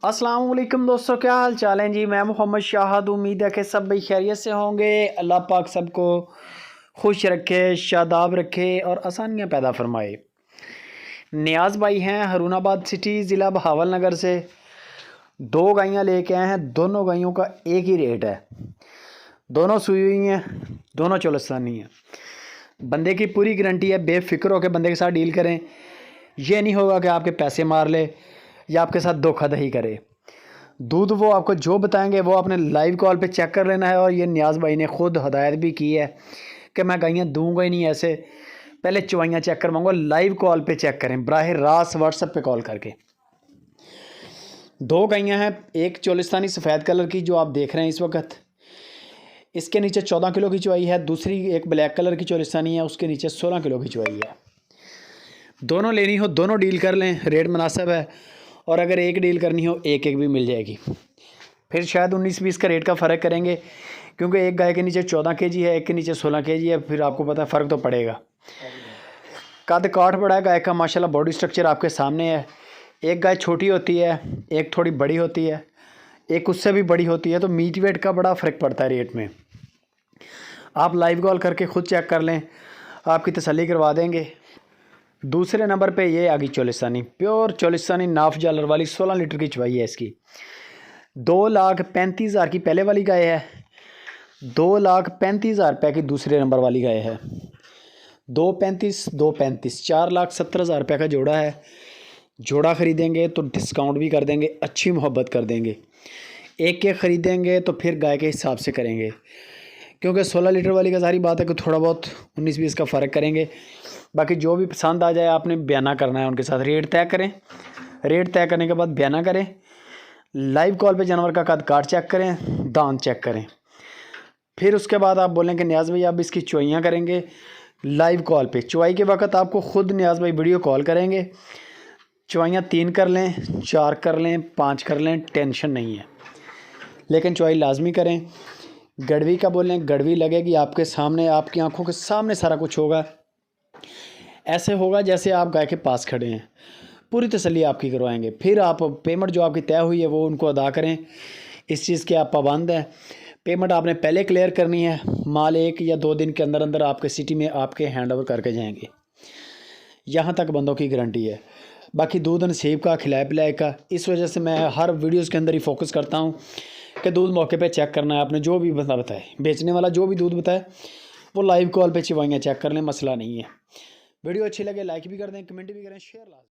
अस्सलाम वालेकुम दोस्तों, क्या हाल चाल है जी। मैं मोहम्मद शाहद, उम्मीद है कि सब भाई खैरियत से होंगे। अल्लाह पाक सबको खुश रखे, शादाब रखे और आसानियाँ पैदा फरमाए। नियाज भाई हैं हरुणाबाद सिटी, ज़िला बहावल नगर से। दो गायें लेके आए हैं। दोनों गायों का एक ही रेट है। दोनों सुई हुई हैं, दोनों चोलस्तानी हैं। बंदे की पूरी गारंटी है, बेफिक्र होकर बंदे के साथ डील करें। ये नहीं होगा कि आपके पैसे मार ले या आपके साथ धोखाधड़ी करे। दूध वो आपको जो बताएंगे वो आपने लाइव कॉल पे चेक कर लेना है। और ये नियाज़ भाई ने ख़ुद हदायत भी की है कि मैं गायें दूंगा ही नहीं ऐसे, पहले चवाइयाँ चेक करवाऊँगा। लाइव कॉल पे चेक करें, बराह रास्त व्हाट्सएप पे कॉल करके। दो गायें हैं, एक चोलिस्तानी सफ़ेद कलर की जो आप देख रहे हैं इस वक्त, इसके नीचे 14 किलो की चवाई है। दूसरी एक ब्लैक कलर की चोलिस्तानी है, उसके नीचे 16 किलो की चवाई है। दोनों लेनी हो दोनों डील कर लें, रेट मुनासिब है। और अगर एक डील करनी हो एक एक भी मिल जाएगी। फिर शायद 19-20 का रेट का फ़र्क करेंगे, क्योंकि एक गाय के नीचे 14 केजी है, एक के नीचे 16 केजी है। फिर आपको पता है फ़र्क तो पड़ेगा। कद काठ बड़ा है गाय का, माशाल्लाह। बॉडी स्ट्रक्चर आपके सामने है। एक गाय छोटी होती है, एक थोड़ी बड़ी होती है, एक उससे भी बड़ी होती है। तो मीट वेट का बड़ा फ़र्क पड़ता है रेट में। आप लाइव कॉल करके ख़ुद चेक कर लें, आपकी तसल्ली करवा देंगे। दूसरे नंबर पे ये आ गई चोलिस्तानी, प्योर चोलिस्तानी नाफ जालर वाली, 16 लीटर की चवाई है इसकी। 2,35,000 की पहले वाली गाय है, 2,35,000 रुपये की दूसरे नंबर वाली गाय है। 2,35,2,35 4,70,000 रुपये का जोड़ा है। जोड़ा ख़रीदेंगे तो डिस्काउंट भी कर देंगे, अच्छी मोहब्बत कर देंगे। एक ख़रीदेंगे तो फिर गाय के हिसाब से करेंगे, क्योंकि 16 लीटर वाली का सारी बात है कि थोड़ा बहुत 19-20 का फ़र्क करेंगे। बाकी जो भी पसंद आ जाए आपने बयाना करना है उनके साथ। रेट तय करें, रेट तय करने के बाद बयाना करें। लाइव कॉल पे जानवर का कद काट चेक करें, दांत चेक करें। फिर उसके बाद आप बोलें कि नियाज़ भाई अब इसकी चवाइयाँ करेंगे लाइव कॉल पे। चवाई के वक्त आपको ख़ुद नियाज़ भाई वीडियो कॉल करेंगे। चवाइयाँ 3 कर लें, 4 कर लें, 5 कर लें, टेंशन नहीं है, लेकिन चवाई लाजमी करें। गड़वी का बोलें, गड़वी लगेगी आपके सामने, आपकी आंखों के सामने सारा कुछ होगा। ऐसे होगा जैसे आप गाय के पास खड़े हैं। पूरी तसल्ली आपकी करवाएंगे। फिर आप पेमेंट जो आपकी तय हुई है वो उनको अदा करें। इस चीज़ के आप पाबंद हैं। पेमेंट आपने पहले क्लियर करनी है। माल 1 या 2 दिन के अंदर अंदर आपके सिटी में आपके हैंड ओवर करके जाएंगे। यहाँ तक बंदों की गारंटी है। बाकी दूध नसीब का, खिलाए पिलाए का। इस वजह से मैं हर वीडियोज़ के अंदर ही फोकस करता हूँ कि दूध मौके पे चेक करना है। आपने जो भी बंदा बताए, बेचने वाला जो भी दूध बताए, वो लाइव कॉल पे चवाइयाँ चेक कर लें, मसला नहीं है। वीडियो अच्छी लगे लाइक भी कर दें, कमेंट भी करें, शेयर लाजमी।